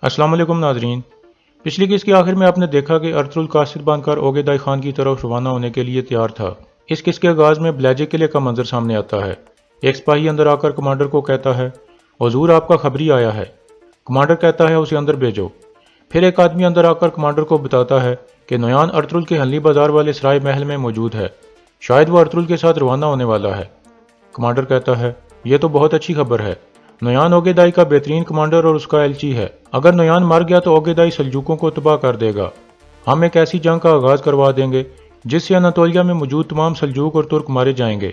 अस्सलाम वालेकुम नाजरीन। पिछली किस्त के आखिर में आपने देखा कि अर्तुल कासिद बनकर ओगेदाई खान की तरफ रवाना होने के लिए तैयार था। इस किस्त के आगाज में ब्लैजे किले का मंजर सामने आता है। एक सिपाही अंदर आकर कमांडर को कहता है, हुजूर आपका खबरी आया है। कमांडर कहता है, उसे अंदर भेजो। फिर एक आदमी अंदर आकर कमांडर को बताता है कि नोयान अर्तुल के हल्ली बाजार वाले सराय महल में मौजूद है, शायद वो अर्तुल के साथ रवाना होने वाला है। कमांडर कहता है, यह तो बहुत अच्छी खबर है। नोयान ओगेदाई का बेहतरीन कमांडर और उसका एलची है। अगर नोयान मर गया तो ओगेदाई सल्जूकों को तबाह कर देगा। हम एक ऐसी जंग का आगाज करवा देंगे जिससे अनातोलिया में मौजूद तमाम सल्जूक और तुर्क मारे जाएंगे।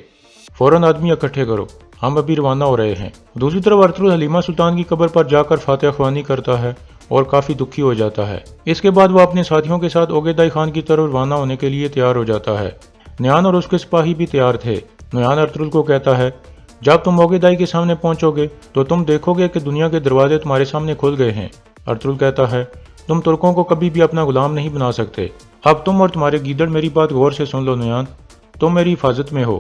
फौरन आदमी इकट्ठे करो, हम अभी रवाना हो रहे हैं। दूसरी तरफ अर्तुल हलीमा सुल्तान की कब्र पर जाकर फातिहा ख्वानी करता है और काफी दुखी हो जाता है। इसके बाद वो अपने साथियों के साथ ओगेदाई खान की तरफ रवाना होने के लिए तैयार हो जाता है। नोयान और उसके सिपाही भी तैयार थे। नोयान अर्तुल को कहता है, जब तुम ओगेदाई के सामने पहुंचोगे तो तुम देखोगे कि दुनिया के दरवाजे तुम्हारे सामने खुल गए हैं। अर्तुल कहता है, तुम तुर्कों को कभी भी अपना गुलाम नहीं बना सकते। अब तुम और तुम्हारे गीदड़ मेरी बात गौर से सुन लो नोयान, तुम मेरी हिफाजत में हो।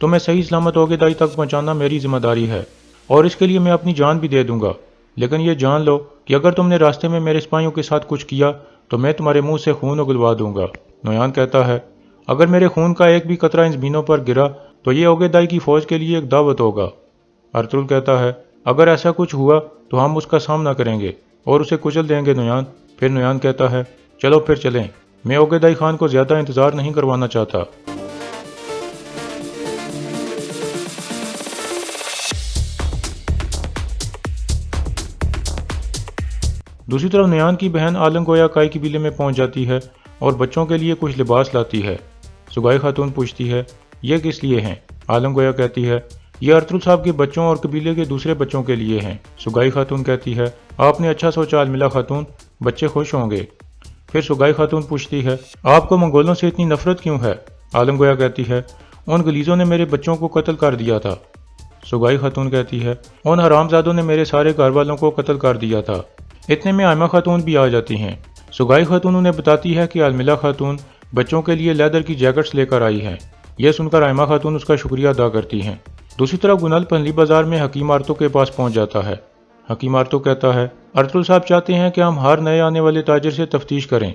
तुम्हें सही सलामत ओगेदाई तक पहुंचाना मेरी जिम्मेदारी है और इसके लिए मैं अपनी जान भी दे दूंगा। लेकिन ये जान लो कि अगर तुमने रास्ते में मेरे सिपाहियों के साथ कुछ किया तो मैं तुम्हारे मुंह से खून उगलवा दूंगा। नोयान कहता है, अगर मेरे खून का एक भी कतरा इन जमीनों पर गिरा तो ये ओगेदाई की फौज के लिए एक दावत होगा। अर्तुल कहता है, अगर ऐसा कुछ हुआ तो हम उसका सामना करेंगे और उसे कुचल देंगे नोयान। फिर नोयान कहता है, चलो फिर चलें, मैं ओगेदाई खान को ज्यादा इंतजार नहीं करवाना चाहता। दूसरी तरफ नोयान की बहन आलम गोया काई कबीले में पहुंच जाती है और बच्चों के लिए कुछ लिबास लाती है। सुगाई खातून पूछती है, ये किस लिए हैं? आलम गोया कहती है, ये अर्तुल साहब के बच्चों और कबीले के दूसरे बच्चों के लिए हैं। सुगाई खातून कहती है, आपने अच्छा सोचा अलमिला खातून, बच्चे खुश होंगे। फिर सुगाई खातून पूछती है, आपको मंगोलों से इतनी नफरत क्यों है? आलम गोया कहती है, उन गलीजों ने मेरे बच्चों को कत्ल कर दिया था। सुगाई खातून कहती है, उन हरामजादों ने मेरे सारे घर वालों को कत्ल कर दिया था। इतने में आयमा खातून भी आ जाती हैं। सुगाई खातून उन्हें बताती है कि अलमिला खातून बच्चों के लिए लेदर की जैकेट्स लेकर आई हैं। यह सुनकर आयमा खातून उसका शुक्रिया अदा करती हैं। दूसरी तरफ गुनल पहली बाजार में हकीम आरतो के पास पहुंच जाता है। हकीम आरतो कहता है, अर्तुल साहब चाहते हैं कि हम हर नए आने वाले ताजिर से तफ्तीश करें,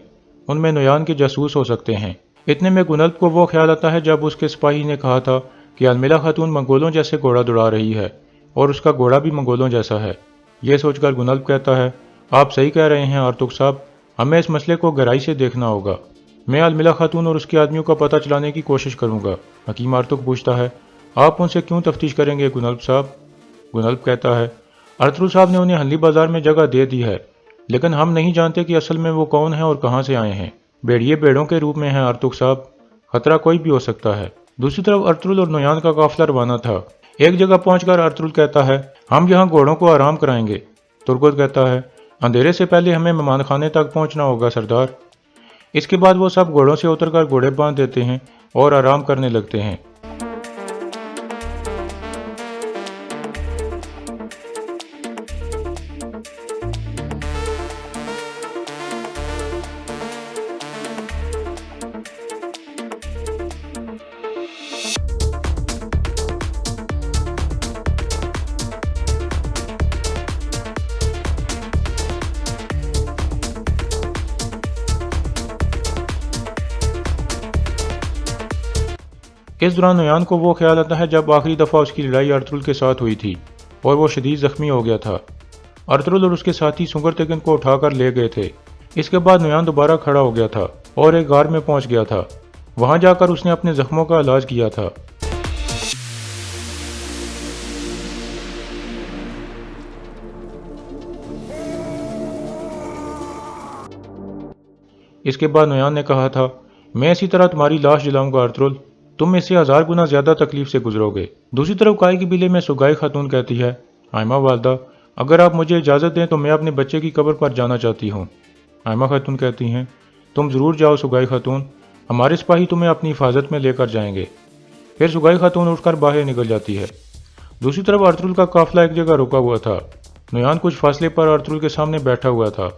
उनमें नोयान के जासूस हो सकते हैं। इतने में गुनल को वो ख्याल आता है जब उसके सिपाही ने कहा था कि अलमिला खातून मंगोलों जैसे घोड़ा दौड़ा रही है और उसका घोड़ा भी मंगोलों जैसा है। यह सोचकर गुनल कहता है, आप सही कह रहे हैं आर्तुक साहब, हमें इस मसले को गहराई से देखना होगा। मैं अलमिला खातून और उसके आदमियों का पता चलाने की कोशिश करूंगा। हकीम आर्तुक पूछता है, आप उनसे क्यों तफ्तीश करेंगे गुनल्ब साहब? गुनल्ब कहता है, अर्तुल साहब ने उन्हें हल्ली बाजार में जगह दे दी है, लेकिन हम नहीं जानते कि असल में वो कौन है और कहाँ से आए हैं। भेड़िए भेड़ों के रूप में हैं आर्तुक साहब, खतरा कोई भी हो सकता है। दूसरी तरफ अर्तुल और नोयान का काफिला रवाना था। एक जगह पहुंचकर अर्तुल कहता है, हम यहाँ घोड़ों को आराम कराएंगे। तुर्गुत कहता है, अंधेरे से पहले हमें मेहमान खाने तक पहुंचना होगा सरदार। इसके बाद वो सब घोड़ों से उतरकर घोड़े बांध देते हैं और आराम करने लगते हैं। इस दौरान नोयान को वो ख्याल आता है जब आखिरी दफ़ा उसकी लड़ाई अर्तुल के साथ हुई थी और वो शदीद जख्मी हो गया था। अर्तुल और उसके साथी सुंगर तेगन को उठाकर ले गए थे। इसके बाद नोयान दोबारा खड़ा हो गया था और एक गार में पहुंच गया था। वहां जाकर उसने अपने जख्मों का इलाज किया था। इसके बाद नोयान ने कहा था, मैं इसी तरह तुम्हारी लाश जलाऊंगा अर्तुल, तुम इससे 1000 गुना ज्यादा तकलीफ से गुजरोगे। दूसरी तरफ काई कबीले में सुगाई खातून कहती है, आयमा वालदा, अगर आप मुझे इजाज़त दें तो मैं अपने बच्चे की कब्र पर जाना चाहती हूँ। आयमा खातून कहती हैं, तुम ज़रूर जाओ सुगाई खातून, हमारे सिपाही तुम्हें अपनी हिफाजत में लेकर जाएंगे। फिर सुगाई खातून उठकर बाहर निकल जाती है। दूसरी तरफ अर्तुल का काफिला एक जगह रुका हुआ था। नोयान कुछ फासले पर अर्तुल के सामने बैठा हुआ था।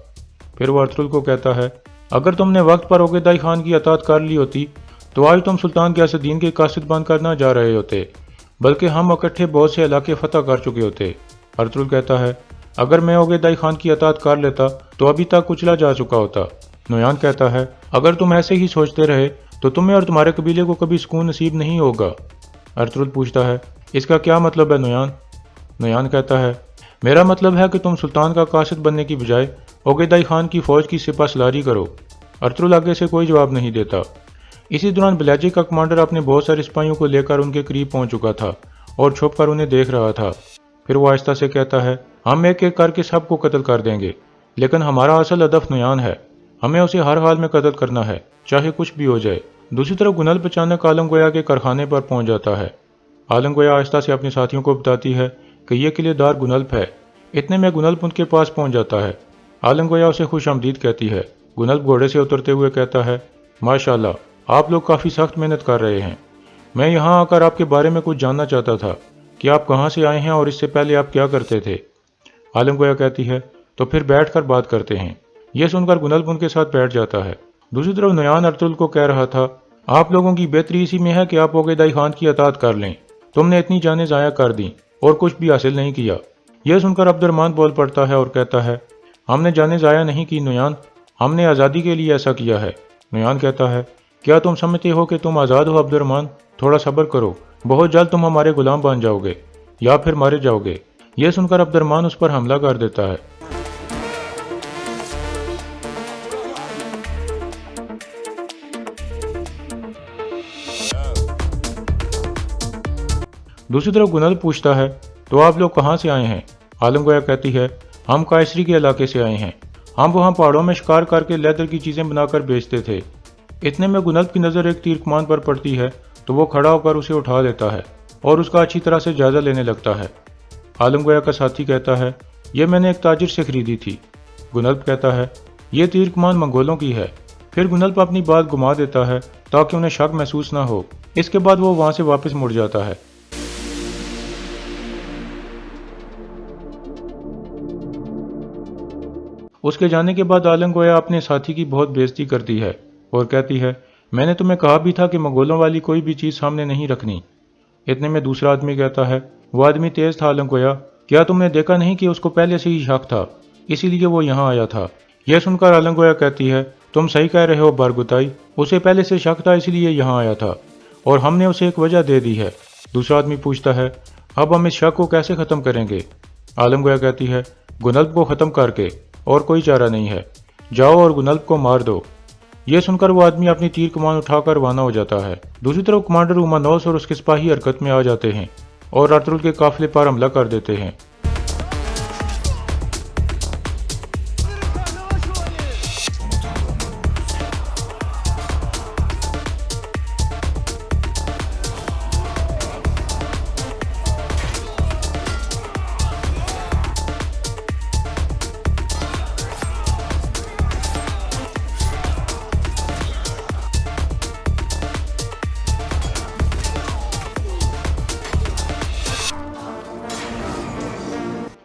फिर वो अर्तुल को कहता है, अगर तुमने वक्त पर ओगेदाई खान की अतात कर ली होती तो आज तुम सुल्तान गियासुद्दीन के कासिद बनकर ना जा रहे होते, बल्कि हम इकट्ठे बहुत से इलाके फतह कर चुके होते। अर्तुल कहता है, اگر میں عقیدہ خان کی اطاعت کر لیتا تو ابھی تک کچلا جا چکا ہوتا۔ نویان کہتا ہے اگر تم ایسے ہی سوچتے رہے تو تمہیں اور تمہارے قبیلے کو کبھی سکون نصیب نہیں ہوگا۔ ارطغرل پوچھتا ہے اس کا کیا مطلب ہے نویان؟ نویان کہتا ہے میرا مطلب ہے کہ تم سلطان کا قاصد بننے کی بجائے عقیدہ خان کی فوج کی سپہ سالاری کرو۔ ارطغرل آگے سے کوئی جواب نہیں دیتا۔ اسی دوران بلیجک کا کمانڈر اپنے بہت سارے سپاہیوں کو لے کر ان کے قریب پہنچ چکا تھا اور چھپ کر انہیں دیکھ رہا تھا۔ پھر وہ آہستہ سے کہتا ہے ہم ایک ایک کر کے سب کو قتل کر دیں گے، لیکن ہمارا اصل ہدف نویان ہے، ہمیں اسے ہر حال میں قتل کرنا ہے، چاہے کچھ بھی ہو جائے۔ دوسری طرف گنلب اچانک عالم گویا کے کارخانے پر پہنچ جاتا ہے۔ عالم گویا آہستہ سے اپنے ساتھیوں کو بتاتی ہے کہ یہ قلعے دار گنلب ہے۔ اتنے میں گنلب ان کے پاس پہنچ جاتا ہے۔ عالم گویا اسے خوش آمدید کہتی ہے۔ گنلب گھوڑے سے اترتے ہوئے کہتا ہے ماشاءاللہ آپ لوگ کافی سخت محنت کر رہے ہیں۔ میں یہاں آ کر آپ کے بارے میں کچھ جاننا چاہتا تھا کہ آپ کہاں سے آئے ہیں اور اس سے پہلے آپ کیا کرتے تھے؟ عالم گویا کہتی ہے تو پھر بیٹھ کر بات کرتے ہیں۔ یہ سن کر گنلب ان کے ساتھ بیٹھ جاتا ہے۔ دوسری طرف نویان ارطغرل کو کہہ رہا تھا آپ لوگوں کی بہتری اسی میں ہے کہ آپ عقیدہ خان کی اطاعت کر لیں، تم نے اتنی جانیں ضائع کر دیں اور کچھ بھی حاصل نہیں کیا۔ یہ سن کر عبد الرحمن بول پڑتا ہے اور کہتا ہے ہم نے جانیں ضائع نہیں کی نویان، ہم نے آزادی کے لیے ایسا کیا ہے۔ نویان کہتا ہے کیا تم سمجھتے ہو کہ تم آزاد ہو عبد الرحمن؟ تھوڑا صبر کرو، بہت جلد تم ہمارے غلام بن جاؤ گے یا پھر مارے جاؤ گے۔ یہ سن کر عبد الرحمن اس پر حملہ کر دیتا ہے۔ دوسری طرف گنلب پوچھتا ہے تو آپ لوگ کہاں سے آئے ہیں؟ عالم گویا کہتی ہے ہم قیصری کے علاقے سے آئے ہیں، ہم وہاں پہاڑوں میں شکار کر کے لیدر کی چیزیں بنا کر بیچتے تھے۔ اتنے میں گنلب کی نظر ایک تیر کمان پر پڑتی ہے تو وہ کھڑا ہو کر اسے اٹھا لیتا ہے اور اس کا اچھی طرح سے جائزہ لینے لگتا ہے۔ عالم گویا کا ساتھی کہتا ہے یہ میں نے ایک تاجر سے خریدی تھی۔ گنلب کہتا ہے یہ تیر کمان منگولوں کی ہے۔ پھر گنلب اپنی بات گما دیتا ہے تاکہ انہیں شک محسوس نہ ہو۔ اس کے بعد وہ وہاں سے واپس مڑ جاتا ہے۔ اس کے جانے کے بعد عالم گویا اپنے ساتھی کی بہت بےزتی کرتی ہے اور کہتی ہے میں نے تمہیں کہا بھی تھا کہ منگولوں والی کوئی بھی چیز سامنے نہیں رکھنی۔ اتنے میں دوسرا آدمی کہتا ہے وہ آدمی تیز تھا عالم گویا، کیا تم نے دیکھا نہیں کہ اس کو پہلے سے ہی شک تھا، اسی لیے وہ یہاں آیا تھا۔ یہ سن کر عالم گویا کہتی ہے تم صحیح کہہ رہے ہو بارگتائی، اسے پہلے سے شک تھا اسی لیے یہاں آیا تھا اور ہم نے اسے ایک وجہ دے دی ہے۔ دوسرا آدمی پوچھتا ہے اب ہم اس شک کو کیسے ختم کریں گے؟ عالم گویا کہتی ہے گنلب کو ختم کر کے، اور کوئی چارہ نہیں ہے، جاؤ اور گنلب کو مار دو۔ یہ سن کر وہ آدمی اپنی تیر کمان اٹھا کر روانہ ہو جاتا ہے۔ دوسری طرف کمانڈر اومانوس اور اس کے سپاہی حرکت میں آ جاتے ہیں اور ارطغرل کے قافلے پر حملہ کر دیتے ہیں۔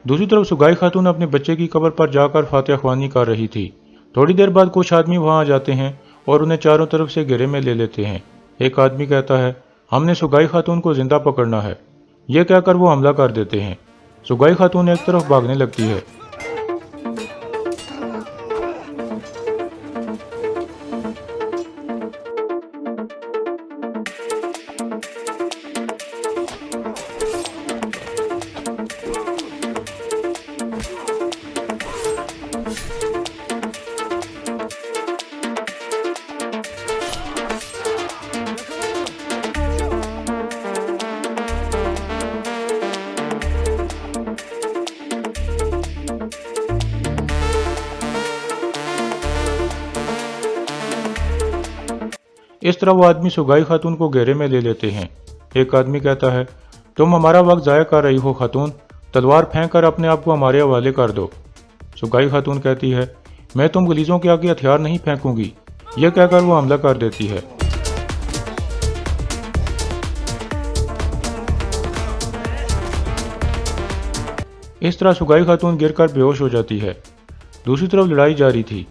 دوسری طرف سگائی خاتون اپنے بچے کی قبر پر جا کر فاتحہ خوانی کر رہی تھی۔ تھوڑی دیر بعد کچھ آدمی وہاں آ جاتے ہیں اور انہیں چاروں طرف سے گھیرے میں لے لیتے ہیں۔ ایک آدمی کہتا ہے ہم نے سگائی خاتون کو زندہ پکڑنا ہے۔ یہ کہہ کر وہ حملہ کر دیتے ہیں۔ سگائی خاتون ایک طرف بھاگنے لگتی ہے۔ اس طرح وہ آدمی سگائی خاتون کو گھیرے میں لے لیتے ہیں۔ ایک آدمی کہتا ہے تم ہمارا وقت ضائع کر رہی ہو خاتون، تلوار پھینک کر اپنے آپ کو ہمارے حوالے کر دو۔ سگائی خاتون کہتی ہے میں تم غلیظوں کے آگے ہتھیار نہیں پھینکوں گی۔ یہ کہہ کر وہ حملہ کر دیتی ہے۔ اس طرح سگائی خاتون گر کر بے ہوش ہو جاتی ہے۔ دوسری طرف لڑائی جاری تھی۔